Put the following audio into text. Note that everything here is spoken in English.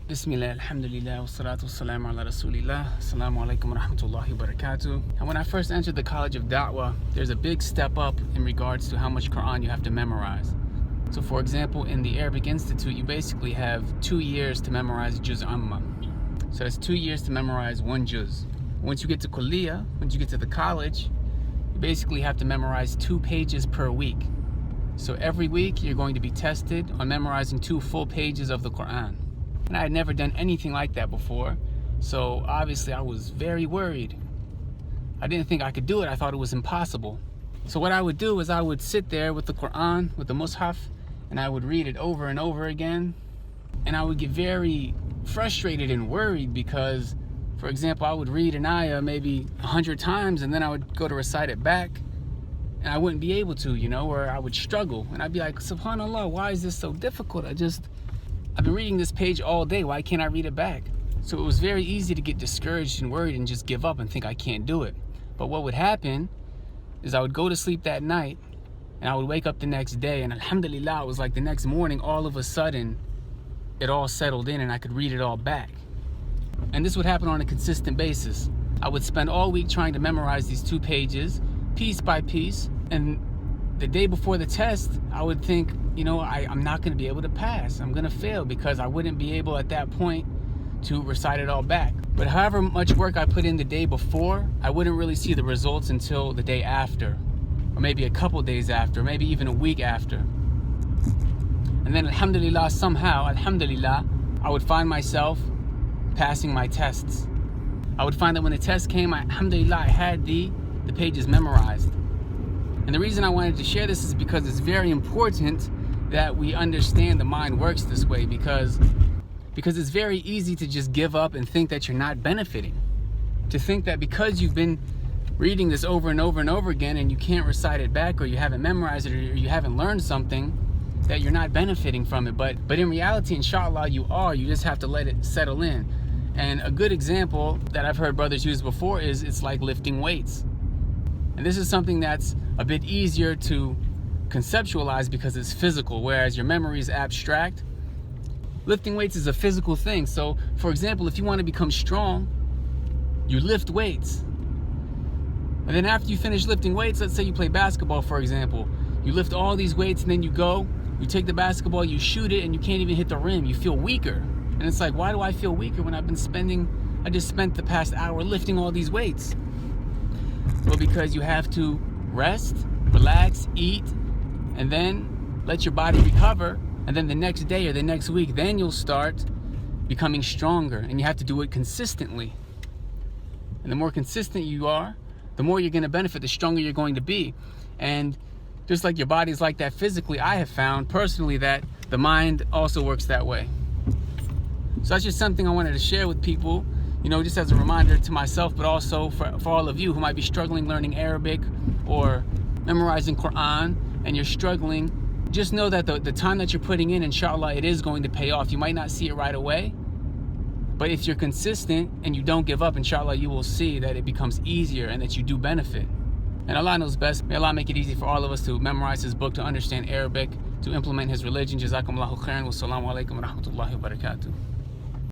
Bismillah, alhamdulillah, wassalatu wassalamu ala rasulillah, assalamu alaikum wa rahmatullahi wa barakatuh. And when I first entered the College of Da'wah, there's a big step up in regards to how much Quran you have to memorize. So for example, in the Arabic Institute, you basically have 2 years to memorize Juz Amma. So that's 2 years to memorize one Juz. Once you get to Kulliyah, once you get to the college, you basically have to memorize 2 pages per week. So every week, you're going to be tested on memorizing 2 full pages of the Quran. And I had never done anything like that before, so obviously I was very worried. I didn't think I could do it. I thought it was impossible. So what I would do is I would sit there with the Quran, with the Mus'haf, and I would read it over and over again. And I would get very frustrated and worried because, for example, I would read an ayah maybe 100 times and then I would go to recite it back and I wouldn't be able to, or I would struggle. And I'd be like, subhanAllah, why is this so difficult? I've been reading this page all day. Why can't I read it back? So it was very easy to get discouraged and worried and just give up and think I can't do it. But what would happen is I would go to sleep that night and I would wake up the next day and alhamdulillah, it was like the next morning, all of a sudden, it all settled in and I could read it all back. And this would happen on a consistent basis. I would spend all week trying to memorize these 2 pages, piece by piece, and the day before the test, I would think, I'm not going to be able to pass. I'm going to fail because I wouldn't be able at that point to recite it all back. But however much work I put in the day before, I wouldn't really see the results until the day after, or maybe a couple days after, maybe even a week after. And then alhamdulillah, somehow, alhamdulillah, I would find myself passing my tests. I would find that when the test came, alhamdulillah, I had the pages memorized. And the reason I wanted to share this is because it's very important that we understand the mind works this way, because it's very easy to just give up and think that you're not benefiting. To think that because you've been reading this over and over and over again and you can't recite it back, or you haven't memorized it, or you haven't learned something, that you're not benefiting from it. But in reality, inshallah, you are. You just have to let it settle in. And a good example that I've heard brothers use before is it's like lifting weights. And this is something that's a bit easier to conceptualize because it's physical, whereas your memory is abstract. Lifting weights is a physical thing. So, for example, if you want to become strong, you lift weights. And then after you finish lifting weights, let's say you play basketball, for example. You lift all these weights and then you take the basketball, you shoot it, and you can't even hit the rim. You feel weaker. And it's like, why do I feel weaker when I just spent the past hour lifting all these weights? Well, because you have to rest, relax, eat, and then let your body recover. And then the next day or the next week, then you'll start becoming stronger. And you have to do it consistently. And the more consistent you are, the more you're going to benefit, the stronger you're going to be. And just like your body's like that physically, I have found personally that the mind also works that way. So that's just something I wanted to share with people, just as a reminder to myself, but also for all of you who might be struggling learning Arabic or memorizing Quran, and you're struggling. Just know that the time that you're putting in, inshallah, it is going to pay off. You might not see it right away, but if you're consistent and you don't give up, inshallah, you will see that it becomes easier and that you do benefit. And Allah knows best. May Allah make it easy for all of us to memorize His book, to understand Arabic, to implement His religion. Jazakumullahu khairan. Wassalamu alaikum wa rahmatullahi wa barakatuh.